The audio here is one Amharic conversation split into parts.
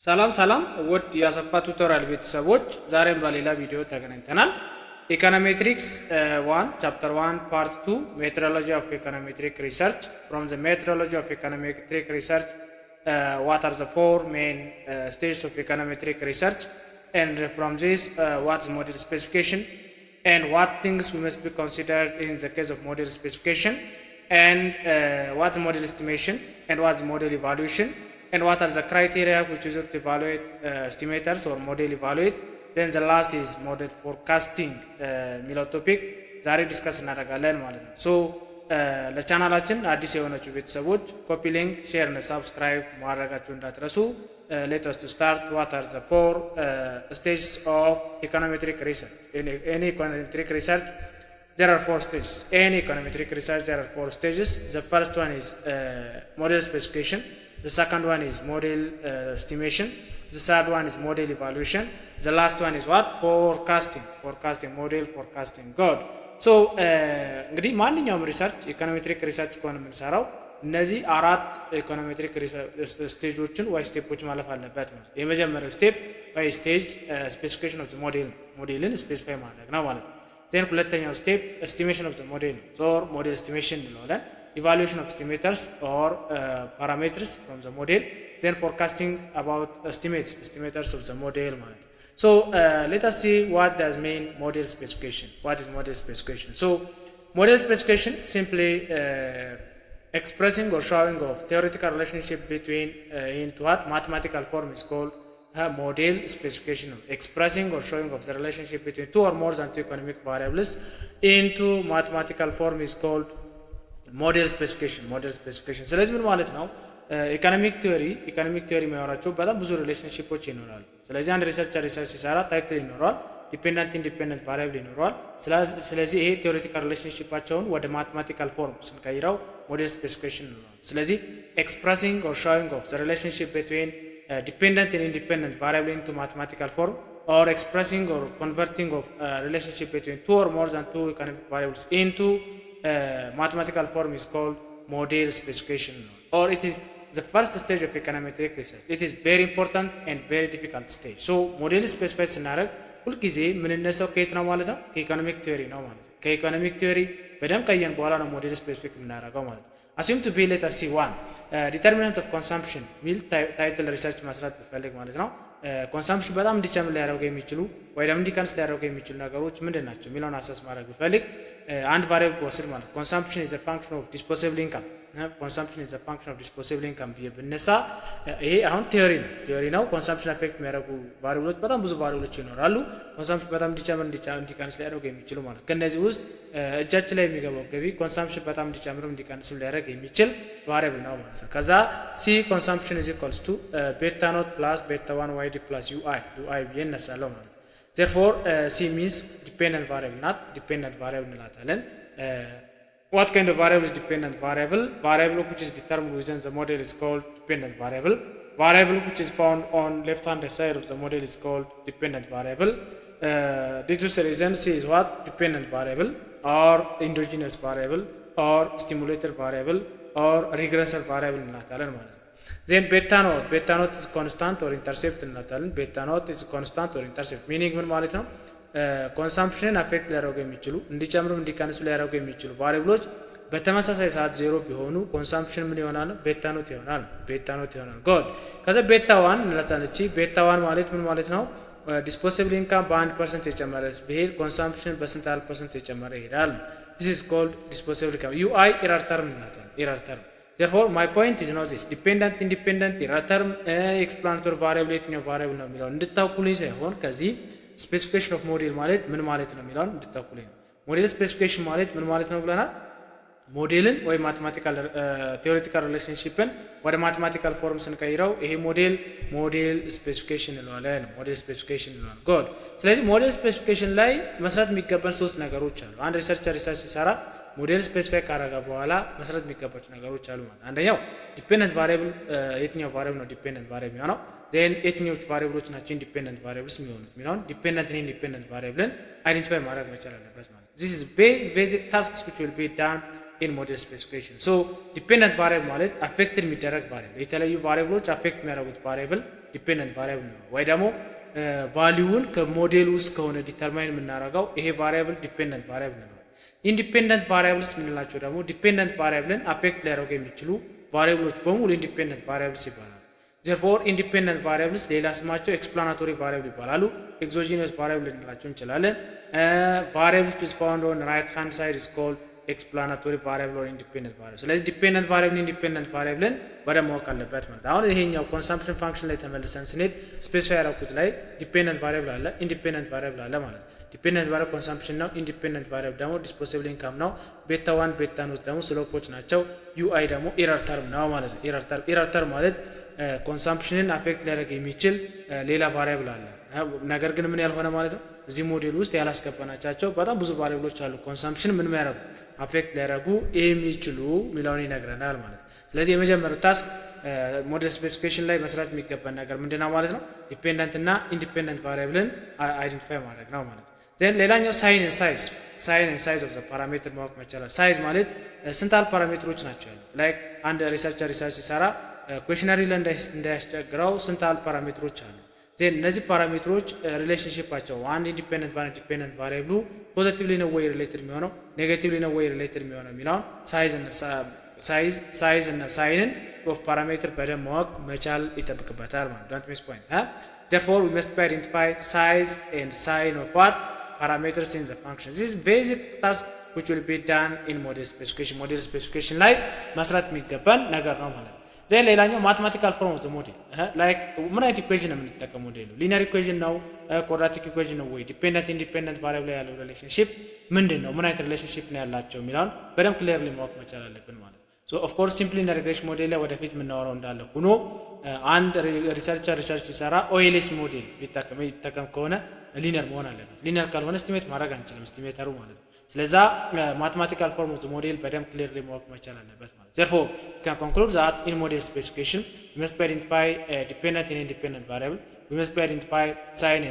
ሰላም ሰላም ውድ የአሰፋ ቱቶሪያል ቤተሰቦች ዛሬም በሌላ ቪዲዮ ተገናኝተናል። ኢኮኖሜትሪክስ 1 ቻፕተር 1 ፓርት 2 ሜትሮሎጂ ኦፍ ኢኮኖሜትሪክ ሪሰርች ፍሮም ዘ ሜትሮሎጂ ኦፍ ኢኮኖሜትሪክ ሪሰርች what are the four main stages of econometric research, and from this what is model specification and what things we must be considered in the case of model specification, and what's model estimation and what's model evaluation, and what are the criteria which is to evaluate estimators or model evaluate. Then the last is model forecasting የሚለው ቶፒክ ዛሬ ዲስከስ እናደርጋለን ማለት ነው። ሶ ለቻናላችን አዲስ የሆናችሁ ቤተሰቦች ኮፒ ሊንክ ሼር እና ሰብስክራይብ ማድረጋችሁ እንዳትረሱ። let us to start what are the four stages of econometric research. In any econometric research there are four stages. Any econometric research there are four stages. The first one is model specification. The second one is model estimation. The third one is model evaluation. The last one is what? Forecasting, model forecasting. Good. So እንግዲህ ማንኛውም ሪሰርች ኢኮኖሜትሪክ ሪሰርች ከሆነ የምንሰራው እነዚህ አራት ኢኮኖሜትሪክ ስቴጆችን ወይ ስቴፖች ማለፍ አለበት ማለት ነው። የመጀመሪያው ስቴፕ ወይ ስቴጅ ስፔሲፊኬሽን ኦፍ ዘ ሞዴልን ስፔሲፋይ ማድረግ ነው ማለት ነው። ዜን ሁለተኛው ስቴፕ ኤስቲሜሽን ኦፍ ዘ ሞዴል ኦር ሞዴል ኤስቲሜሽን እንለዋለን። ኢቫሉዌሽን ኦፍ ኤስቲሜተርስ ኦር ፓራሜትርስ ፍሮም ዘ ሞዴል። ዜን ፎርካስቲንግ አባውት ኤስቲሜተርስ ኦፍ ዘ ሞዴል ማለት ነው። So let us see what does mean model specification. What is model specification? So model specification simply expressing or showing of theoretical relationship between into what mathematical form is called model specification. Expressing or showing of the relationship between two or more than two economic variables into mathematical form is called model specification. Model specification. ስለዚህ ምን ማለት ነው? ኢኮኖሚክ ቲዮሪ የሚያወራቸው በጣም ብዙ ሪሌሽንሺፖች ይኖራሉ። ስለዚህ አንድ ሪሰርቸር ሪሰርች ሲሰራ ታይትል ይኖረዋል፣ ዲፔንደንት ኢንዲፔንደንት ቫሪያብል ይኖረዋል። ስለዚህ ይሄ ቴዎሬቲካል ሪሌሽንሺፓቸውን ወደ ማቴማቲካል ፎርም ስንቀይረው ሞዴል ስፔሲፊኬሽን ይኖራል። ስለዚህ ኤክስፕረሲንግ ኦር ሾዊንግ ኦፍ ዘ ሪሌሽንሺፕ ቢትዊን ዲፔንደንት ኤንድ ኢንዲፔንደንት ቫሪያብል ኢንቱ ማቴማቲካል ፎርም or expressing or converting of relationship between two or more than two economic variables into mathematical form is called model specification, or it is the first stage of econometric research. It is very important and very difficult stage. So model specify ስናደርግ ሁልጊዜ የምንነሳው ከየት ነው ማለት ነው? ከኢኮኖሚክ ቲዮሪ ነው ማለት ነው። ከኢኮኖሚክ ቲዮሪ በደንብ ካየን በኋላ ነው ሞዴል ስፔሲፊክ የምናደርገው ማለት ነው። assume to be let us see one determinant of consumption ሚል ታይትል ሪሰርች መስራት ብፈልግ ማለት ነው። ኮንሳምፕሽን በጣም እንዲጨምር ሊያደርጉ የሚችሉ ወይ ደግሞ እንዲቀንስ ሊያደርጉ የሚችሉ ነገሮች ምንድን ናቸው የሚለውን አሰስ ማድረግ ብፈልግ አንድ ቫሪያብል ወስድ ማለት ኮንሳምፕሽን ኢዝ አ ፋንክሽን ኦፍ ዲስፖሲብል ኢንካም። ኮንሳምፕሽን ኢዝ አ ፋንክሽን ኦፍ ዲስፖሲብል ኢንካም ብዬ ብነሳ ይሄ አሁን ቲዮሪ ነው። ኮንሳምፕሽን አፌክት የሚያደርጉ ቫሪያብሎች በጣም ብዙ ቫሪያብሎች ይኖራሉ። ኮንሳምፕሽን በጣም እንዲጨምር እንዲቀንስ ሊያደርጉ የሚችሉ ማለት ከነዚህ ውስጥ እጃችን ላይ የሚገባው ገቢ ኮንሳምፕሽን በጣም እንዲጨምር እንዲቀንስም ሊያደርግ የሚችል ቫሪያብል ነው ማለት ነው። ከዛ ሲ ኮንሳምፕሽን ኢዝ ኢኳልስ ቱ ቤታ ኖት ፕላስ ቤታ 1 ዋይዲ ፕላስ ዩአይ ብዬ እነሳለሁ ማለት ነው። therefore c means dependent variable, not dependent variable እንላታለን። what kind of variable is dependent variable which is determined within the model is called dependent variable which is found on left hand side of the model is called dependent variable. This is the reason c is what? Dependent variable or endogenous variable or stimulator variable or regressor variable እንላታለን ማለት ነው። then beta note is constant or intercept እንላታለን። beta note is constant or intercept meaning ምን ማለት ነው? ኮንሳምፕሽንን አፌክት ሊያደርጉ የሚችሉ እንዲጨምሩ እንዲቀንሱ ሊያደርጉ የሚችሉ ቫሪያብሎች በተመሳሳይ ሰዓት ዜሮ ቢሆኑ ኮንሳምፕሽን ምን ይሆናል? ቤታ ኖት ይሆናል። ጎድ ከዛ ቤታ 1 እንላታለን። እቺ ቤታ 1 ማለት ምን ማለት ነው? ዲስፖሲብል ኢንካም በ1% የጨመረ ቢሄድ ኮንሳምፕሽን በስንት ያህል ፐርሰንት የጨመረ ይሄዳል? this is called disposable income. ui error term እንላታለን። therefore my point is not this dependent independent error term explanatory variable የትኛው ቫሪያብል ነው የሚለው እንድታውቁልኝ ሳይሆን ከዚህ ስፔሲፊኬሽን ኦፍ ሞዴል ማለት ምን ማለት ነው የሚለውን እንድታውቁልኝ ነው። ሞዴል ስፔሲፊኬሽን ማለት ምን ማለት ነው ብለናል? ሞዴልን ወይ ማቴማቲካል ቴዎሬቲካል ሪሌሽንሺፕን ወደ ማቴማቲካል ፎርም ስንቀይረው ይሄ ሞዴል ስፔሲፊኬሽን እንለዋለን። ጉድ ስለዚህ ሞዴል ስፔሲፊኬሽን ላይ መስራት የሚገባን ሶስት ነገሮች አሉ። አንድ ሪሰርቸር ሪሰርች ሲሰራ ሞዴል ስፔሲፋይ ካደረገ በኋላ መስራት የሚገባቸው ነገሮች አሉ ማለት። አንደኛው ዲፔንደንት ቫሪያብል የትኛው ቫሪያብል ነው ዲፔንደንት ቫሪያብል የሚሆነው? ዜን የትኞቹ ቫሪያብሎች ናቸው ኢንዲፔንደንት ቫሪያብልስ የሚሆኑት የሚለውን ዲፔንደንት እና ኢንዲፔንደንት ቫሪያብልን አይደንቲፋይ ማድረግ መቻል አለበት ማለት። this is basic tasks which will be done in model specification. so dependent variable ማለት affected የሚደረግ variable የተለዩ variableዎች affect የሚያደርጉት variable ዲፔንደንት ቫሪያብል ነው። ወይ ደግሞ ቫልዩውን ከሞዴል ውስጥ ከሆነ ዲተርማይን የምናደርገው ይሄ ቫሪያብል ዲፔንደንት ቫሪያብል ነው። ኢንዲፔንደንት ቫሪያብልስ የምንላቸው ደግሞ ዲፔንደንት ቫሪያብልን አፌክት ሊያደርጉ የሚችሉ ቫሪያብሎች በሙሉ ኢንዲፔንደንት ቫሪያብልስ ይባላሉ። therefore ኢንዲፔንደንት ቫሪያብልስ ሌላ ስማቸው ኤክስፕላናቶሪ ቫሪያብል ይባላሉ። ኤግዞጂነስ ቫሪያብል ልንላቸው እንችላለን። ቫሪያብልስ which is found on right hand side is called ኤክስፕላናቶሪ ቫሪያብል ኦር ኢንዲፔንደንት ቫሪያብል። ስለዚህ ዲፔንደንት ቫሪያብል ኢንዲፔንደንት ቫሪያብልን በደንብ ማወቅ አለበት ማለት። አሁን ይሄኛው ኮንሰምፕሽን ፋንክሽን ላይ ተመልሰን ስንሄድ ስፔሲፋይ ያደረኩት ላይ ዲፔንደንት ቫሪያብል አለ፣ ኢንዲፔንደንት ቫሪያብል አለ ማለት። ዲፔንደንት ቫሪያብል ኮንሰምፕሽን ነው። ኢንዲፔንደንት ቫሪያብል ደግሞ ዲስፖሲብል ኢንካም ነው። ቤታ 1 ቤታ ኖት ደግሞ ስሎፖች ናቸው። ዩአይ ደግሞ ኤረር ተርም ነው ማለት ነው። ኤረር ተርም ማለት ኮንሰምፕሽንን አፌክት ሊያደርግ የሚችል ሌላ ቫሪያብል አለ፣ ነገር ግን ምን ያልሆነ ማለት ነው። እዚህ ሞዴል ውስጥ ያላስገባናቸው በጣም ብዙ ቫሪያብሎች አሉ ኮንሰምፕሽን ምን ያደርጉ አፌክት ሊያደርጉ የሚችሉ ሚላውን ይነግረናል ማለት ነው። ስለዚህ የመጀመሪያው ታስክ ሞዴል ስፔሲፊኬሽን ላይ መስራት የሚገባን ነገር ምንድነው ማለት ነው? ዲፔንደንት እና ኢንዲፔንደንት ቫሪያብልን አይደንቲፋይ ማድረግ ነው ማለት ነው። ዘን ሌላኛው ሳይን ኤንድ ሳይዝ ኦፍ ዘ ፓራሜትር ማወቅ መቻል። ሳይዝ ማለት ስንታል ፓራሜትሮች ናቸው ያሉት። ላይክ አንድ ሪሰርቸር ሪሰርች ሲሰራ ኩዌሽነሪ ላይ እንዳያስቸግረው ስንታል ፓራሜትሮች አሉ። ዘን እነዚህ ፓራሜትሮች ሪሌሽንሺፓቸው አንድ ኢንዲፔንደንት እና ዲፔንደንት ቫሪያብሉ ፖዚቲቭሊ ነው ወይ ሪሌትድ የሚሆነው ኔጌቲቭሊ ነው ወይ ሪሌትድ የሚሆነው የሚለውን ሳይዝ እና ሳይንን ኦፍ ፓራሜትር በደንብ ማወቅ መቻል ይጠብቅበታል ማለት ዶንት ሚስ ፖይንት therefore we must identify size and sign of what parameters in the function. This is basic task which will be done in model specification ላይ መስራት የሚገባን ነገር ነው ማለት ነው። ዘን ሌላኛው ማትማቲካል ፎርም ኦፍ ዘ ሞዴል ላይክ ምን አይነት ኢኩዌሽን ነው የምንጠቀመው? ሞዴሉ ሊኒየር ኢኩዌሽን ነው ኳድራቲክ ኢኩዌሽን ነው ወይ ዲፔንደንት ኢንዲፔንደንት ቫሪያብል ላይ ያለው ሪሌሽንሺፕ ምንድነው? ምን አይነት ሪሌሽንሺፕ ነው ያላቸው የሚለውን በደንብ ክሊርሊ ማወቅ መቻል አለብን ማለት ነው። ሶ ኦፍ ኮርስ ሲምፕሊ ኢን ሪግሬሽን ሞዴል ላይ ወደፊት የምናወራው እንዳለ ሆኖ አንድ ሪሰርቸር ሪሰርች ሲሰራ ኦኤልኤስ ሞዴል ቢጠቀም ከሆነ ሊኒየር መሆን አለበት። ሊኒየር ካልሆነ ስቲሜት ማድረግ አንችልም ስቲሜተሩ ማለት ነው። ስለዛ ማthematical form of the model በደንብ clearly ማወቅ መቻል አለበት ማለት። therefore we can conclude that in model specification we must identify dependent and independent variable. We must identify sign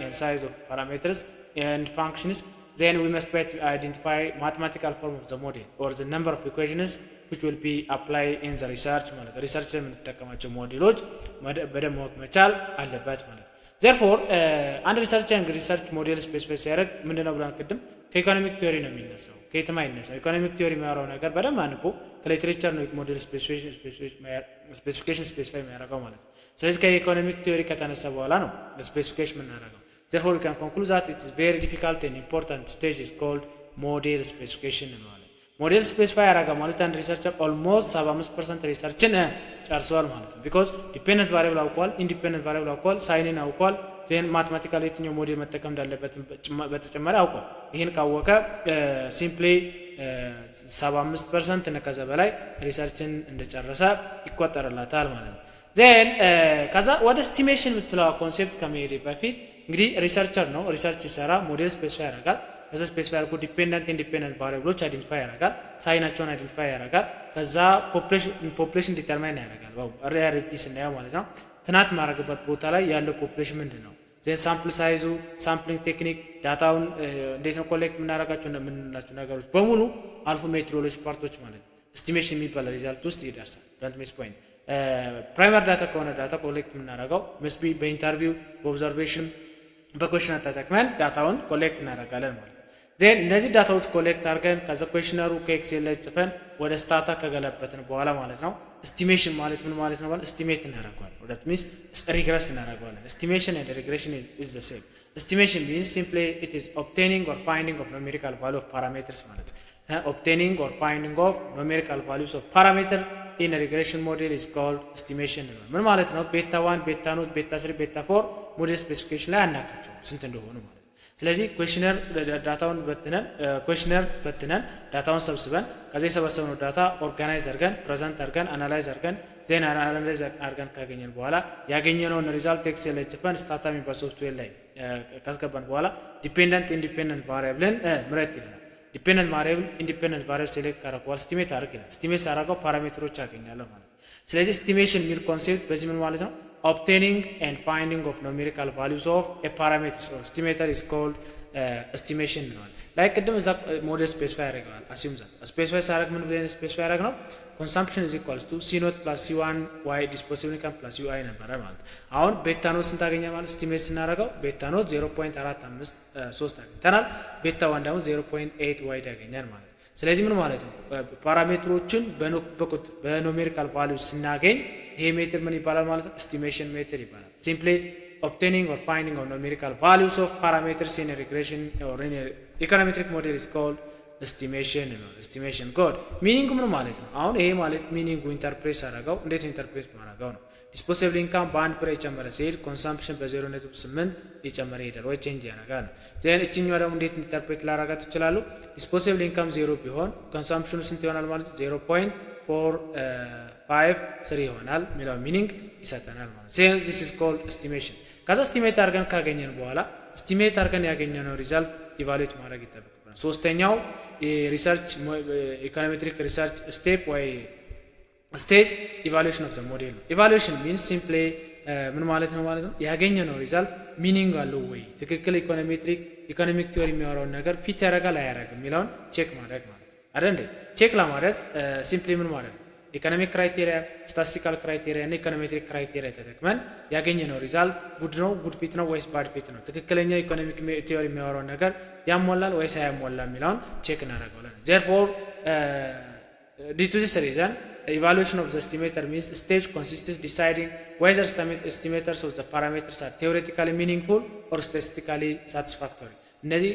and size of parameters and functions. Then we must identify mathematical form of the model or the number of equations which will be applied in the research ማለት ሪሰርች የምንጠቀማቸው ሞዴሎች በደንብ ማወቅ መቻል አለበት ማለት። therefore አንድ ሪሰርች ሞዴል ስፔሲፋይ ሲያደርግ ምንድነው ብለን ቅድም ከኢኮኖሚክ ቲዮሪ ነው የሚነሳው። ከየትም አይነሳው። ኢኮኖሚክ ቲዮሪ የሚያወራው ነገር በደንብ አንቦ ከሊትሬቸር ነው ሞዴል ስፔሲፊኬሽን ስፔሲፋይ የሚያደርገው ማለት ነው። ስለዚህ ከኢኮኖሚክ ቲዮሪ ከተነሳ በኋላ ነው ስፔሲፊኬሽን የምናደርገው። therefore we can conclude that it is very difficult and important stage is called model specification ነው ማለት። ሞዴል ስፔሲፋይ ያደረገ ማለት አንድ ሪሰርቸር ኦልሞስት 75% ሪሰርችን ጨርሷል ማለት ነው። ቢኮዝ ዲፔንደንት ቫሪያብል አውቋል፣ ኢንዲፔንደንት ቫሪያብል አውቋል፣ ሳይንን አውቋል፣ ዜን ማትማቲካሊ የትኛው ሞዴል መጠቀም እንዳለበት በተጨማሪ አውቋል። ይህን ካወቀ ሲምፕሊ 75% እና ከዛ በላይ ሪሰርችን እንደጨረሰ ይቆጠርላታል ማለት ነው። ዜን ከዛ ወደ ኤስቲሜሽን የምትለው ኮንሴፕት ከመሄድ በፊት እንግዲህ ሪሰርቸር ነው ሪሰርች ሲሰራ ሞዴል ስፔሲፋይ ያደርጋል። ከዛ ስፔሲፋይ አድርጎ ዲፔንደንት ኢንዲፔንደንት ቫሪያብሎች አይደንቲፋይ ያደርጋል፣ ሳይናቸውን አይደንቲፋይ ያደርጋል። ከዛ ፖፑሌሽን ዲተርማይን ያደርጋል። ሪያሊቲ ስናየው ማለት ነው ጥናት ማድረግበት ቦታ ላይ ያለው ፖፑሌሽን ምንድን ነው? ዜን ሳምፕል ሳይዙ፣ ሳምፕሊንግ ቴክኒክ፣ ዳታውን እንዴት ነው ኮሌክት የምናደርጋቸው እንደምንላቸው ነገሮች በሙሉ አልፎ ሜትሮሎጂ ፓርቶች ማለት ነው ኤስቲሜሽን የሚባል ሪዛልት ውስጥ ይደርሳል። ዶንት ሚስ ፖይንት ፕራይመር ዳታ ከሆነ ዳታ ኮሌክት የምናደርገው መስቢ በኢንተርቪው በኦብዘርቬሽን በኩዌሽነር ተጠቅመን ዳታውን ኮሌክት እናደርጋለን ማለት ነው። ዜን እነዚህ ዳታዎች ኮሌክት አድርገን ከዛ ኩዌሽነሩ ከኤክሴል ላይ ጽፈን ወደ ስታታ ከገለበትን በኋላ ማለት ነው ኤስቲሜሽን ማለት ምን ማለት ነው? ማለት ኤስቲሜት እናደርጋለን። that means regress እናደርጋለን። estimation and regression is the same. estimation means simply it is obtaining or finding of numerical value of parameters ማለት ነው። obtaining or finding of numerical values of parameter in a regression model is called estimation ነው። ምን ማለት ነው? ቤታ 1 ቤታ ኖት ቤታ 3 ቤታ 4 ሞዴል ስፔሲፊኬሽን ላይ አናውቃቸው ስንት እንደሆኑ ማለት። ስለዚህ ኩዌሽነር ዳታውን በትነን ዳታውን ሰብስበን ከዛ የሰበሰብነው ዳታ ኦርጋናይዝ አድርገን ፕሬዘንት አድርገን አናላይዝ አድርገን ዜን አናላይዝ አድርገን ካገኘን በኋላ ያገኘነውን ሪዛልት ኤክሴል ላይ ጽፈን ስታታ የሚባል ሶፍትዌር ላይ ካስገባን በኋላ ዲፔንደንት ኢንዲፔንደንት ቫሪያብልን ምረጥ ይለናል። ዲፔንደንት ቫሪያብል ኢንዲፔንደንት ቫሪያብል ሴሌክት ካደረኩ በኋላ ስቲሜት አድርግ ይላል። ስቲሜት ሳደርገው ፓራሜትሮች አገኛለሁ ማለት ነው። ስለዚህ ስቲሜሽን የሚል ኮንሴፕት በዚህ ምን ማለት ነው? obtaining and finding of numerical values of a parameter or estimator is called estimation ነው። ላይክ ቅድም እዛ ሞዴል ስፔሲፋይ ያደርጋል። አሲዩም ዛት ስፔሲፋይ ሳደርግ ምን ብለን ስፔሲፋይ ያደርግ ነው? consumption is equals to c naught plus c1 y disposable income plus ui ነበረ ማለት አሁን ቤታ ኖት ስንት አገኘ ማለት ስቲሜት ስናደርገው ቤታ ኖት 0.453 አግኝተናል ቤታ ዋን ደግሞ 0.8 y ያገኛል ማለት ስለዚህ ምን ማለት ነው ፓራሜትሮችን በኖሜሪካል ቫልዩስ ስናገኝ ይሄ ሜትር ምን ይባላል ማለት ነው estimation ሜትር ይባላል simply obtaining or finding of numerical values of parameters in a regression or in a econometric model is called estimation code meaning ምን ማለት ነው አሁን ይሄ ማለት meaning ኢንተርፕሬት አደረገው እንዴት ኢንተርፕሬት ማድረገው ነው disposable income በአንድ ፕሬ ጨመረ ሲል consumption በ0.8 እየጨመረ ይሄዳል ወይ ቼንጅ ያደርጋል then እቺኛው ደግሞ እንዴት ኢንተርፕሬት ላደርጋት ይችላል disposable income 0 ቢሆን consumption ስንት ይሆናል ማለት 0.453 ይሆናል ሚለው ሚኒንግ ይሰጠናል ማለት so this is called estimation ከዛ estimate አድርገን ካገኘን በኋላ estimate አድርገን ያገኘነው ሪዛልት ኢቫሉዌት ማድረግ ይጠበቅብናል ሶስተኛው ሪሰርች ኢኮኖሜትሪክ ሪሰርች ስቴፕ ወይ ስቴጅ ኢቫሉዌሽን ኦፍ ዘ ሞዴል ኢቫሉዌሽን ሚንስ ሲምፕሊ ምን ማለት ነው ያገኘነው ሪዛልት ሚኒንግ አለው ወይ ትክክል ኢኮኖሚክ ቲዮሪ የሚያወራውን ነገር ፊት ያደርጋል አያደርግም የሚለውን ቼክ ማድረግ ማለት አይደል እንዴ ቼክ ለማድረግ ሲምፕሊ ምን ማለት ነው ኢኮኖሚክ ክራይቴሪያ ስታቲስቲካል ክራይቴሪያ እና ኢኮኖሜትሪክ ክራይቴሪያ ተጠቅመን ያገኘነው ሪዛልት ጉድ ነው ጉድ ፊት ነው ወይስ ባድ ፊት ነው ትክክለኛ ኢኮኖሚክ ቲዮሪ የሚያወራው ነገር ያሟላል ወይስ አያሟላም የሚለውን ቼክ እናደርጋለን therefore due to this reason evaluation of the estimator means stage consists deciding whether estimators of the parameters are theoretically meaningful or statistically satisfactory እነዚህ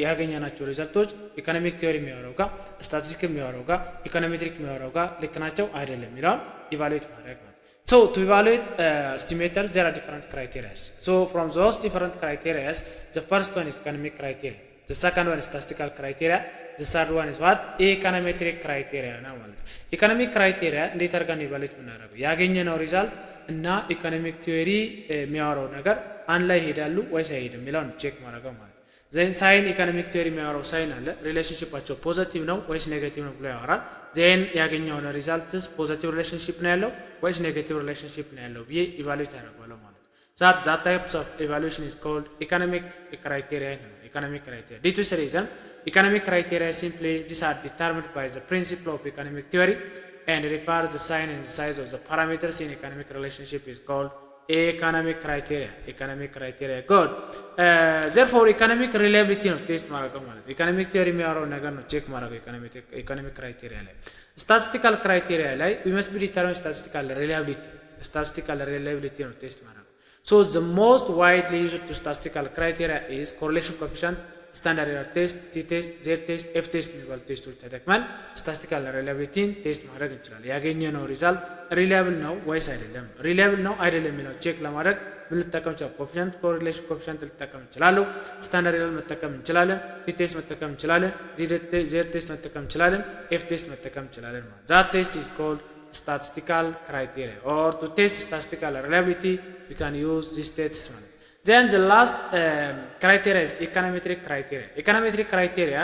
ያገኘናቸው ሪዛልቶች ኢኮኖሚክ ቲዮሪ የሚያወራው ጋር ስታቲስቲክ የሚያወራው ጋር ኢኮኖሜትሪክ የሚያወራው ጋር ልክ ናቸው አይደለም የሚለውን ኢቫሉዌት ማድረግ ማለት so to evaluate estimators there are different criteria so from those different criteria the first one is economic criteria the second one is statistical criteria the third one is what econometric criteria ነው ማለት economic criteria እንዴት አድርገን ኢቫሉዌት እናደርጋለን ያገኘነው ሪዛልት እና ኢኮኖሚክ ቲዮሪ የሚያወራው ነገር አንድ ላይ ይሄዳሉ ወይስ አይሄድም የሚለውን ቼክ ማድረግ ማለት then sign economic theory የሚያወራው ሳይን አለ ሪሌሽንሺፓቸው ፖዚቲቭ ነው ወይስ ኔጌቲቭ ነው ብሎ ያወራል then ያገኘው ሪዛልትስ ፖዚቲቭ ሪሌሽንሺፕ ነው ያለው ወይስ ኔጌቲቭ ሪሌሽንሺፕ ነው ያለው ብዬ ኢቫሉዌት አደርጋለሁ ማለት that types of evaluation is called economic criteria economic criteria due to this reason economic criteria simply these are determined by the principle of economic theory and refer the sign and the size of the parameters in economic relationship is called economic criteria good therefore economic reliability ነው ቴስት ማድረግ ማለት economic theory የሚያወራው ነገር ነው ቼክ ማድረግ economic criteria ላይ statistical criteria ላይ we must be determine statistical reliability ነው ቴስት ማድረግ so the most widely used to statistical criteria is correlation coefficient standard error test t-test z-test f-test የሚባሉ ቴስቶች ተጠቅመን statistical reliability ቴስት ማድረግ እንችላለን ያገኘነው ሪዛልት ሪላያብል ነው ወይስ አይደለም ሪላያብል ነው አይደለም የሚለው ቼክ ለማድረግ ምን ልጠቀም ይችላል ኮኤፊሽንት ኮሪሌሽን ኮኤፊሽንት ልጠቀም እንችላለን ስታንዳርድ ኤረር መጠቀም እንችላለን t-test መጠቀም እንችላለን z-test መጠቀም እንችላለን f-test መጠቀም እንችላለን ማለት that test is called statistical criteria or to test statistical reliability we can use these tests then the last criteria is econometric criteria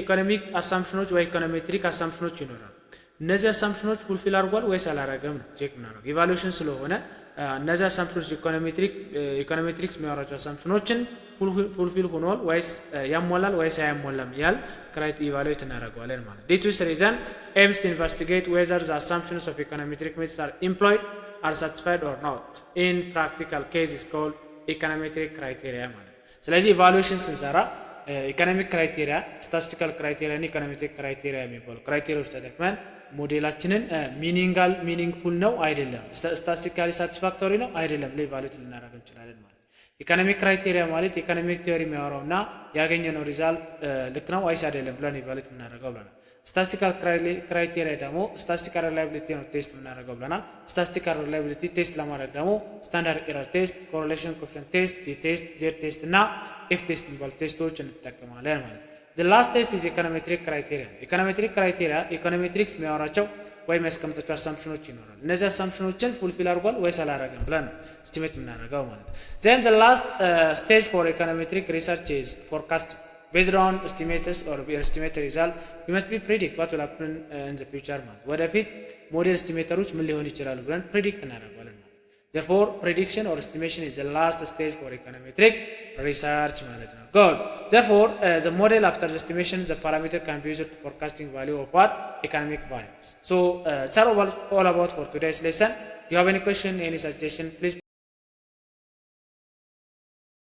economic assumptions ወይ econometric assumptions ይኖራሉ እነዚህ assumptions fulfill አድርጓል ወይስ አላረገም ነው ቼክ እናደርግ ኢቫሉዌሽን ስለሆነ እነዚህ assumptions econometrics የሚያወራቸው assumptionችን fulfill ሆኗል ወይስ ያሟላል ወይስ አያሟላም ያል ክራይቴሪያ ኢቫሉዌት እናደርጋለን ማለት due to this reason aims to investigate whether the assumptions of econometric methods are employed are satisfied or not in practical case is called econometric criteria ማለት ስለዚህ ኢቫሉዌሽን ስንሰራ ኢኮኖሚክ ክራይቴሪያ ስታቲስቲካል ክራይቴሪያ እና ኢኮኖሜትሪክ ክራይቴሪያ የሚባሉ ክራይቴሪያዎች ተጠቅመን ሞዴላችንን ሚኒንግፉል ነው አይደለም ስታቲስቲካሊ ሳቲስፋክቶሪ ነው አይደለም ለኢቫሉዌት ልናደርግ እንችላለን ማለት ኢኮኖሚክ ክራይቴሪያ ማለት ኢኮኖሚክ ቲዮሪ የሚያወራውና ያገኘነው ሪዛልት ልክ ነው ወይስ አይደለም ብለን ኢቫሉዌት የምናደርገው ብለናል statistical criteria ደግሞ statistical reliability ነው ቴስት የምናደርገው ብለናል statistical reliability ቴስት ለማድረግ ደግሞ standard error test correlation coefficient test t-test z-test እና f-test የሚባሉ ቴስቶች እንጠቀማለን ማለት the last test is econometric criteria econometrics የሚያወራቸው ወይም ያስቀምጣቸው assumptions ይኖራሉ እነዚህ assumptionsችን fulfill አድርጓል ወይስ አላደረገም ብለን estimate የምናደርገው ማለት then the last stage for econometric research is forecasting based on estimated result we must be predict what will happen in the future ማለት ወደፊት ሞዴል ኤስቲሜተሮች ምን ሊሆን ይችላሉ ብለን predict እናደርጋለን ማለት therefore prediction or estimation is the last stage for econometric research ማለት ነው good therefore, the model after the estimation, the parameter can be used to forecasting value of what? Economic variables. So, that's all about for today's lesson. If you have any question, any suggestion, please